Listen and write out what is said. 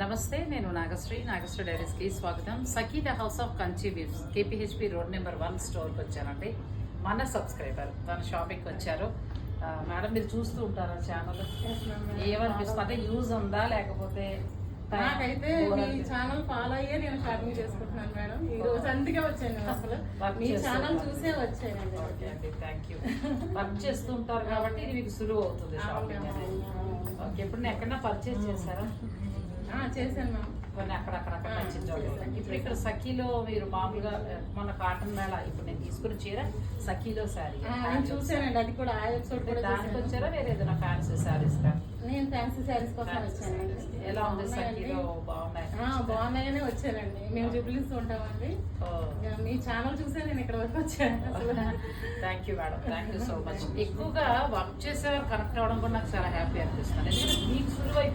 నమస్తే, నేను నాగశ్రీ డైరీస్కి స్వాగతం. Sakhi the house of Kanchi weaves KPHP road number 1 స్టోర్కి వచ్చానండి. మన సబ్స్క్రైబర్ తన షాపింగ్కి వచ్చారు. మేడం మీరు చూస్తూ ఉంటారా ఛానల్? ఏమనిపిస్తుంది అంటే యూజ్ ఉందా లేకపోతే? నాకైతే మీ ఛానల్ ఫాలో అయ్యే నేను షాపింగ్ చేసుకుంటున్నాను మేడం. ఈ రోజు అందుకే వచ్చాను, అసలు మీ ఛానల్ చూసే వచ్చానండి. ఓకే అండి, థ్యాంక్ యూ. వర్క్ చేస్తూ ఉంటారు కాబట్టి ఇది మీకు సులువు అవుతుంది షాపింగ్ అనేది. ఓకే, ఇప్పుడు ఎక్కడన్నా పర్చేస్ చేశారా? చేశాను మ్యామ్. కొన్ని అక్కడక్కడ ఇప్పుడు ఇక్కడ సఖీలో మీరు మామూలుగా మన కాటన్ మేళ ఇప్పుడు నేను తీసుకున్న చీర సఖీలో శారీ చూసానండి, అది కూడా ఆ ఎపిసోడ్ కూడా దానికి వచ్చారా వేరే ఏదైనా ఫ్యాన్సీ శారీస్ కా? నేను ఫ్యాన్సీ శారీస్ కోసం వచ్చానండి. ఎలా ఉంది సఖీలో? బాగున్నాయనే వచ్చానండి. మేము జూబ్లీస్ ఉంటామండి. మీ ఛానల్ చూసే నేను ఇక్కడ వరకు వచ్చాను. Thank you madam, thank you so much. ఎక్కువగా వర్క్ చేసేవారు కనెక్ట్ అవ్వడం కూడా నాకు చాలా హ్యాపీ అనిపిస్తుంది. ఎందుకంటే మీకు సులువైపోతుంది.